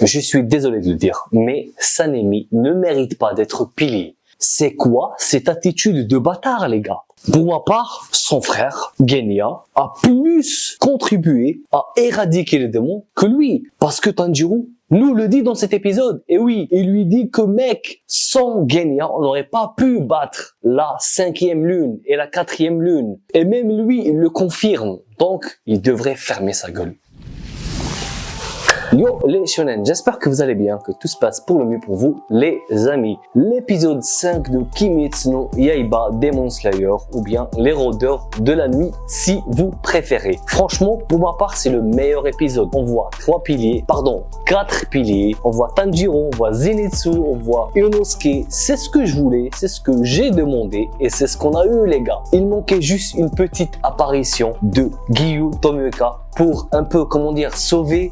Je suis désolé de le dire, mais Sanemi ne mérite pas d'être pilier. C'est quoi cette attitude de bâtard, les gars? Pour ma part, son frère, Genya, a plus contribué à éradiquer les démons que lui. Parce que Tanjiro nous le dit dans cet épisode. Et oui, il lui dit que mec, sans Genya, on n'aurait pas pu battre la 5e lune et la 4e lune. Et même lui, il le confirme. Donc, il devrait fermer sa gueule. Yo les shonen, j'espère que vous allez bien, que tout se passe pour le mieux pour vous les amis. L'épisode 5 de Kimetsu no Yaiba Demon Slayer, ou bien les rôdeurs de la nuit si vous préférez. Franchement, pour ma part, c'est le meilleur épisode. On voit 4 piliers, on voit Tanjiro, on voit Zenitsu, on voit Inosuke. C'est ce que je voulais, c'est ce que j'ai demandé et c'est ce qu'on a eu les gars. Il manquait juste une petite apparition de Giyu Tomioka pour un peu, comment dire, sauver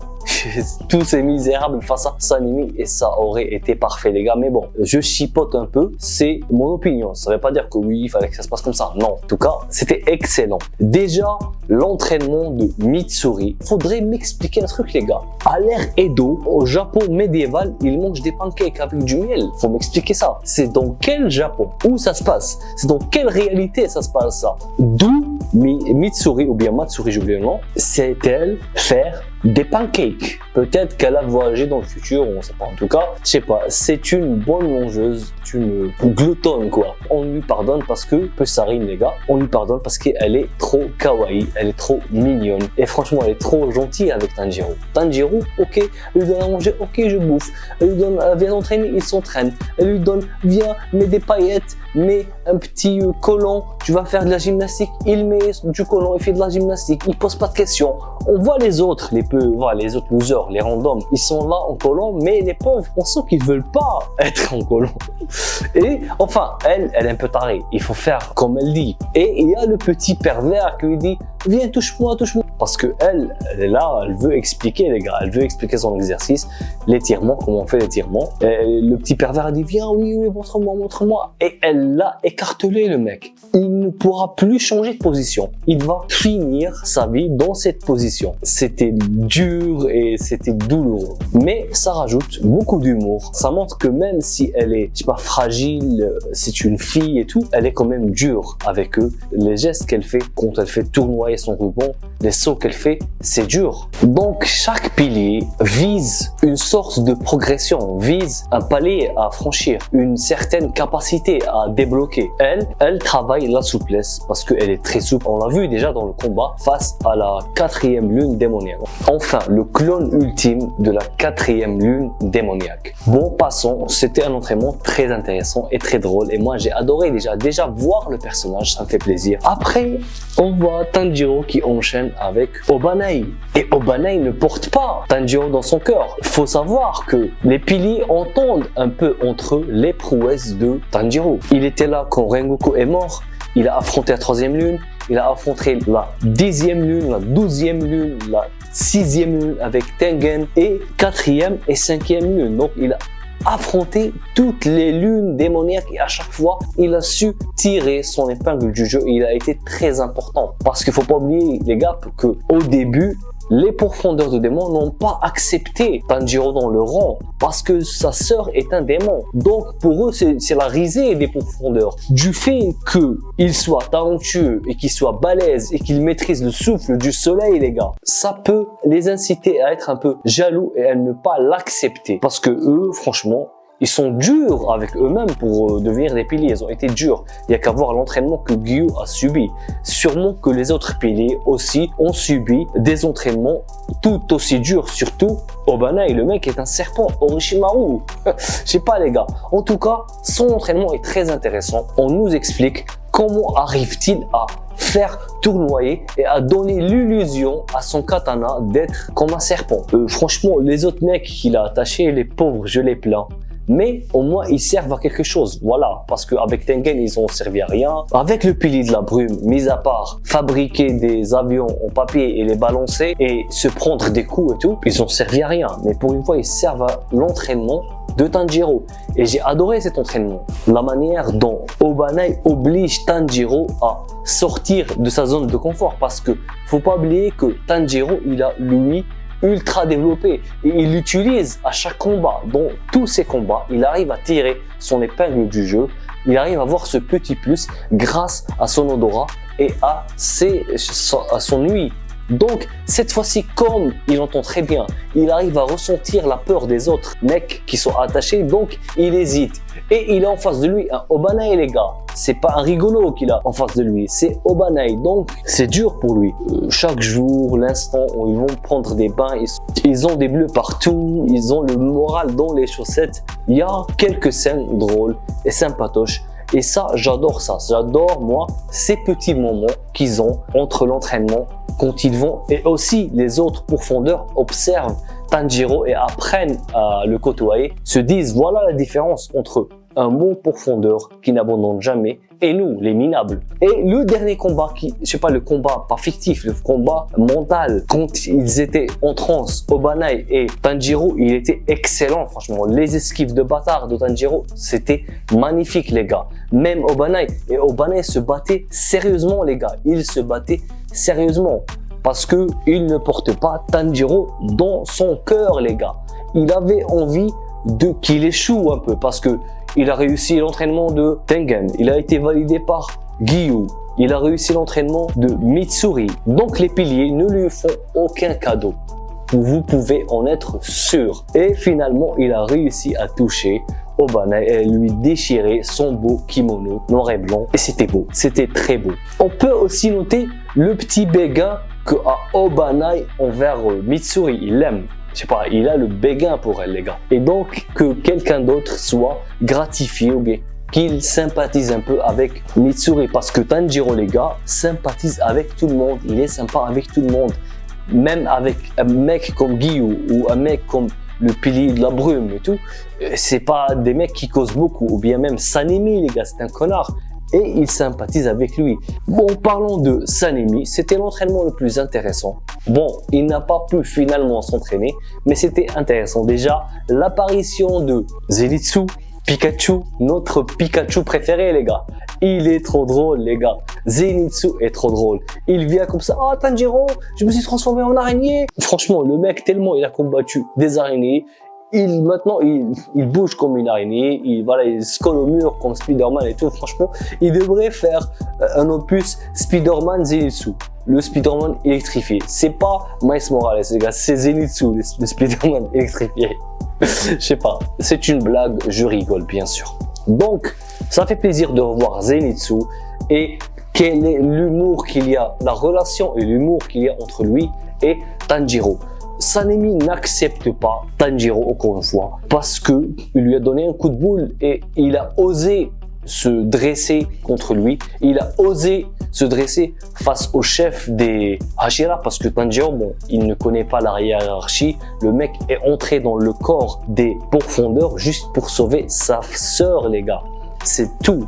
tous ces misérables face à Sanemi et ça aurait été parfait les gars. Mais bon, je chipote un peu, c'est mon opinion. Ça veut pas dire que oui, il fallait que ça se passe comme ça. Non, en tout cas, c'était excellent. Déjà, l'entraînement de Mitsuri. Faudrait m'expliquer un truc les gars. À l'ère Edo, au Japon médiéval, ils mangent des pancakes avec du miel. Faut m'expliquer ça. C'est dans quel Japon? Où ça se passe? C'est dans quelle réalité ça se passe ça? D'où Mitsuri, ou bien Matsuri, j'oublie le nom, sait-elle faire des pancakes? Peut-être qu'elle a voyagé dans le futur, on sait pas. En tout cas, je sais pas, c'est une bonne mangeuse, une gloutonne quoi. On lui pardonne parce que, peu ça rime les gars, on lui pardonne parce qu'elle est trop kawaii, elle est trop mignonne. Et franchement, elle est trop gentille avec Tanjiro. Tanjiro, ok, elle lui donne à manger, ok, je bouffe. Elle lui donne, viens s'entraîner, il s'entraîne. Elle lui donne, viens, mets des paillettes, mets un petit collant, tu vas faire de la gymnastique. Il met du collant, il fait de la gymnastique, il pose pas de questions. On voit les autres, les autres losers, les randoms, ils sont là en collant, mais les pauvres, on sent qu'ils veulent pas être en collant. Et enfin, elle est un peu tarée. Il faut faire comme elle dit. Et il y a le petit pervers qui lui dit, viens, touche-moi, touche-moi. Parce que elle est là, elle veut expliquer les gars, elle veut expliquer son exercice, l'étirement, comment on fait l'étirement. Le petit pervers a dit, viens, oui, montre-moi, montre-moi. Et elle l'a écartelé le mec. Il ne pourra plus changer de position. Il va finir sa vie dans cette position. C'était dur et c'était douloureux. Mais ça rajoute beaucoup d'humour. Ça montre que même si elle est, je sais pas, fragile, c'est une fille et tout, elle est quand même dure avec eux. Les gestes qu'elle fait quand elle fait tournoyer son ruban, les sauts qu'elle fait, c'est dur. Donc chaque pilier vise une sorte de progression, vise un palier à franchir, une certaine capacité à débloquer. Elle travaille la souplesse parce qu'elle est très souple. On l'a vu déjà dans le combat face à la 4e lune démoniaque. Enfin, le clone ultime de la 4e lune démoniaque. Bon, passons, c'était un entraînement très intéressant et très drôle et moi j'ai adoré déjà voir le personnage, ça me fait plaisir. Après, on voit Tanjiro qui enchaîne avec Obanai. Et Obanai ne porte pas Tanjiro dans son cœur. Il faut savoir que les piliers entendent un peu entre eux les prouesses de Tanjiro. Il était là quand Rengoku est mort, il a affronté la 3e lune, il a affronté la 10e lune, la 12e lune, la 6e lune avec Tengen et 4e et 5e lune. Donc il a affronté toutes les lunes démoniaques et à chaque fois il a su tirer son épingle du jeu et il a été très important parce qu'il faut pas oublier les gars que au début les pourfendeurs de démons n'ont pas accepté Tanjiro dans le rang parce que sa sœur est un démon. Donc pour eux, c'est la risée des pourfendeurs. Du fait qu'il soit talentueux et qu'il soit balèze et qu'il maîtrise le souffle du soleil, les gars, ça peut les inciter à être un peu jaloux et à ne pas l'accepter. Parce que eux, franchement, ils sont durs avec eux-mêmes pour devenir des piliers. Ils ont été durs. Il n'y a qu'à voir l'entraînement que Giyu a subi. Sûrement que les autres piliers aussi ont subi des entraînements tout aussi durs. Surtout Obanai, le mec est un serpent. Orochimaru. Je sais pas les gars. En tout cas, son entraînement est très intéressant. On nous explique comment arrive-t-il à faire tournoyer et à donner l'illusion à son katana d'être comme un serpent. Franchement, les autres mecs qu'il a attachés, les pauvres, je les plains. Mais au moins ils servent à quelque chose, voilà, parce qu'avec Tengen ils ont servi à rien. Avec le pilier de la brume, mis à part fabriquer des avions en papier et les balancer et se prendre des coups et tout, ils ont servi à rien. Mais pour une fois ils servent à l'entraînement de Tanjiro et j'ai adoré cet entraînement. La manière dont Obanai oblige Tanjiro à sortir de sa zone de confort parce que faut pas oublier que Tanjiro il a lui ultra développé et il l'utilise à chaque combat. Dans tous ses combats, il arrive à tirer son épingle du jeu. Il arrive à avoir ce petit plus grâce à son odorat et à son ouïe. Donc, cette fois-ci, comme il entend très bien, il arrive à ressentir la peur des autres mecs qui sont attachés, donc il hésite. Et il a en face de lui un Obanai, les gars. C'est pas un rigolo qu'il a en face de lui, c'est Obanai. Donc, c'est dur pour lui. Chaque jour, l'instant où ils vont prendre des bains, ils ont des bleus partout, ils ont le moral dans les chaussettes. Il y a quelques scènes drôles et sympatoches. Et ça, j'adore ça. J'adore, moi, ces petits moments qu'ils ont entre l'entraînement, quand ils vont, et aussi les autres pourfendeurs observent Tanjiro et apprennent à le côtoyer, se disent voilà la différence entre un bon pourfendeur qui n'abandonne jamais et nous, les minables. Et le dernier combat, je sais pas, le combat pas fictif, le combat mental, quand ils étaient en transe, Obanai et Tanjiro, il était excellent, franchement. Les esquives de bâtard de Tanjiro, c'était magnifique, les gars. Même Obanai, et Obanai se battait sérieusement, les gars. Il se battait sérieusement parce que il ne porte pas Tanjiro dans son cœur, les gars. Il avait envie de qu'il échoue un peu parce que il a réussi l'entraînement de Tengen, il a été validé par Giyu, il a réussi l'entraînement de Mitsuri. Donc les piliers ne lui font aucun cadeau. Vous pouvez en être sûr. Et finalement, il a réussi à toucher Obanai et lui déchirer son beau kimono noir et blanc. Et c'était beau, c'était très beau. On peut aussi noter le petit béguin que a Obanai envers Mitsuri. Il l'aime. Je sais pas, il a le béguin pour elle, les gars. Et donc, que quelqu'un d'autre soit gratifié ou bien qu'il sympathise un peu avec Mitsuri. Parce que Tanjiro, les gars, sympathise avec tout le monde. Il est sympa avec tout le monde. Même avec un mec comme Giyu ou un mec comme le pilier de la brume et tout. C'est pas des mecs qui causent beaucoup. Ou bien même Sanemi, les gars, c'est un connard. Et il sympathise avec lui. Bon, parlons de Sanemi, c'était l'entraînement le plus intéressant. Bon, il n'a pas pu finalement s'entraîner, mais c'était intéressant. Déjà, l'apparition de Zenitsu, Pikachu, notre Pikachu préféré, les gars. Il est trop drôle, les gars. Zenitsu est trop drôle. Il vient comme ça, ah Tanjiro, je me suis transformé en araignée. Franchement, le mec, tellement il a combattu des araignées, maintenant, il bouge comme une araignée, il se colle au mur comme Spider-Man et tout. Franchement, il devrait faire un opus Spider-Man Zenitsu, le Spider-Man électrifié. C'est pas Miles Morales, les gars, c'est Zenitsu, le Spider-Man électrifié. Je sais pas, c'est une blague, je rigole bien sûr. Donc, ça fait plaisir de revoir Zenitsu et quel est l'humour qu'il y a, la relation et l'humour qu'il y a entre lui et Tanjiro. Sanemi n'accepte pas Tanjiro encore une fois parce que il lui a donné un coup de boule et il a osé se dresser contre lui. Il a osé se dresser face au chef des Hashira parce que Tanjiro, bon, il ne connaît pas la hiérarchie. Le mec est entré dans le corps des pourfendeurs juste pour sauver sa sœur, les gars. C'est tout.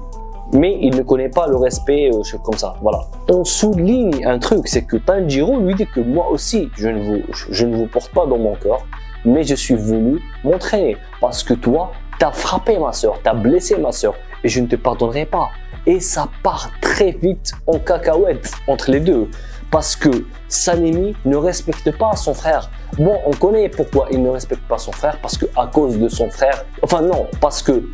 Mais il ne connaît pas le respect comme ça, voilà. On souligne un truc, c'est que Tanjiro lui dit que moi aussi, je ne vous porte pas dans mon cœur, mais je suis venu m'entraîner parce que toi, t'as frappé ma soeur, t'as blessé ma soeur et je ne te pardonnerai pas. Et ça part très vite en cacahuète entre les deux parce que Sanemi ne respecte pas son frère. Bon, on connaît pourquoi il ne respecte pas son frère, parce que à cause de son frère, enfin non, parce que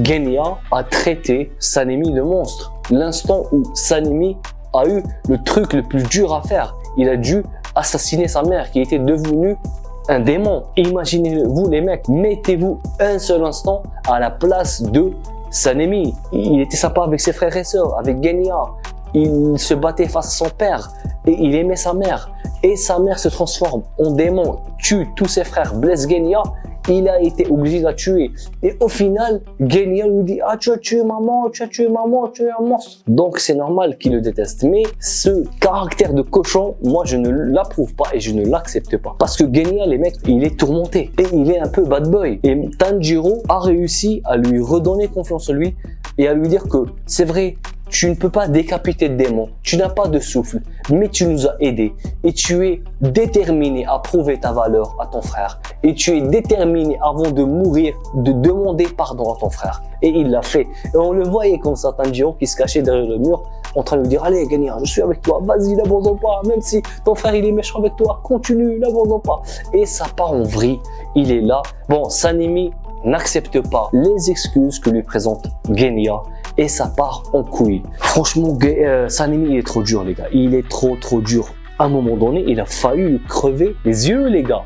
Genya a traité Sanemi de monstre. L'instant où Sanemi a eu le truc le plus dur à faire, il a dû assassiner sa mère qui était devenue un démon. Imaginez-vous les mecs, mettez-vous un seul instant à la place de Sanemi. Il était sympa avec ses frères et sœurs, avec Genya. Il se battait face à son père et il aimait sa mère. Et sa mère se transforme en démon, tue tous ses frères, blesse Genya. Il a été obligé de la tuer. Et au final, Genya lui dit « Ah, tu as tué maman, tu as tué maman, tu es un monstre ». Donc c'est normal qu'il le déteste. Mais ce caractère de cochon, moi je ne l'approuve pas et je ne l'accepte pas. Parce que Genya, les mecs, il est tourmenté. Et il est un peu bad boy. Et Tanjiro a réussi à lui redonner confiance en lui et à lui dire que c'est vrai, tu ne peux pas décapiter de démons, tu n'as pas de souffle, mais tu nous as aidés et tu es déterminé à prouver ta valeur à ton frère et tu es déterminé avant de mourir de demander pardon à ton frère. Et il l'a fait. Et on le voyait comme ça, Tanjiro qui se cachait derrière le mur en train de lui dire, allez, Genia, je suis avec toi, vas-y, n'abandonne pas, même si ton frère il est méchant avec toi, continue, n'abandonne pas. Et ça part en vrille, il est là. Bon, Sanemi n'accepte pas les excuses que lui présente Genia et ça part en couille. Franchement, Sanemi il est trop dur les gars, il est trop dur. À un moment donné, il a failli lui crever les yeux les gars.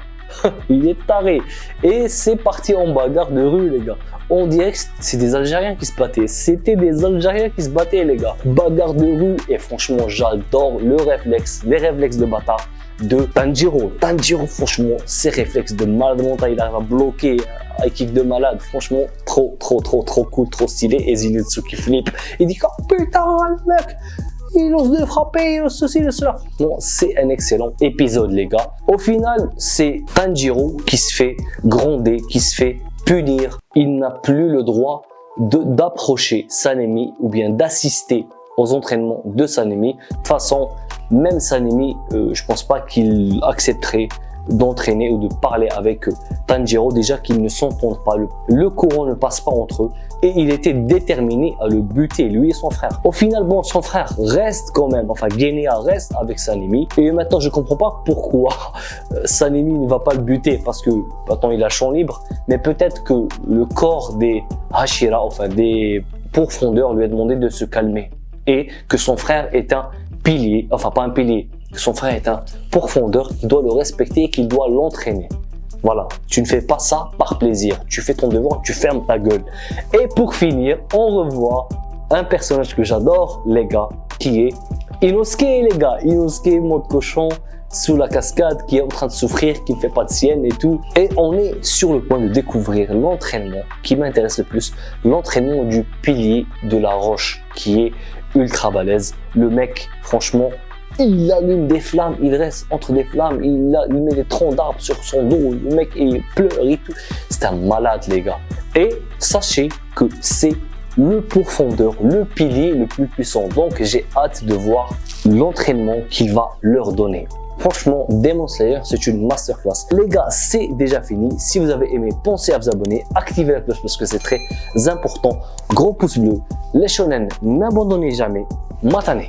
Il est taré. Et c'est parti en bagarre de rue les gars. On dirait que c'est des Algériens qui se battaient. C'était des Algériens qui se battaient les gars. Bagarre de rue et franchement j'adore les réflexes de bâtard de Tanjiro. Tanjiro franchement ses réflexes de malade mental, il arrive à bloquer un kick de malade. Franchement trop cool, trop stylé. Et Zenitsu qui flippe. Il dit oh putain le mec, il ose de frapper, il ose ceci, le cela. Non, c'est un excellent épisode, les gars. Au final, c'est Tanjiro qui se fait gronder, qui se fait punir. Il n'a plus le droit d'approcher Sanemi ou bien d'assister aux entraînements de Sanemi. De toute façon, même Sanemi, je pense pas qu'il accepterait d'entraîner ou de parler avec Tanjiro, déjà qu'ils ne s'entendent pas, le courant ne passe pas entre eux et il était déterminé à le buter, lui et son frère. Au final, bon, son frère reste quand même, enfin Genia reste avec Sanemi et maintenant je comprends pas pourquoi Sanemi ne va pas le buter parce que maintenant il a champ libre, mais peut-être que le corps des Hashira, enfin des pourfendeurs lui a demandé de se calmer et que son frère est un pilier, enfin pas un pilier, que son frère est un pourfendeur, qu'il doit le respecter et qu'il doit l'entraîner. Voilà, tu ne fais pas ça par plaisir, tu fais ton devoir, tu fermes ta gueule. Et pour finir, on revoit un personnage que j'adore, les gars, qui est Inosuke, les gars. Inosuke, mode cochon, sous la cascade, qui est en train de souffrir, qui ne fait pas de sienne et tout. Et on est sur le point de découvrir l'entraînement qui m'intéresse le plus, l'entraînement du pilier de la roche, qui est ultra balèze. Le mec, franchement, il allume des flammes, il reste entre des flammes, il met des troncs d'arbres sur son dos, le mec il pleure et tout. C'est un malade les gars. Et sachez que c'est le pourfendeur, le pilier le plus puissant. Donc j'ai hâte de voir l'entraînement qu'il va leur donner. Franchement, Demon Slayer, c'est une masterclass. Les gars, c'est déjà fini. Si vous avez aimé, pensez à vous abonner, activez la cloche parce que c'est très important. Gros pouce bleu. Les shonen, n'abandonnez jamais. Matane.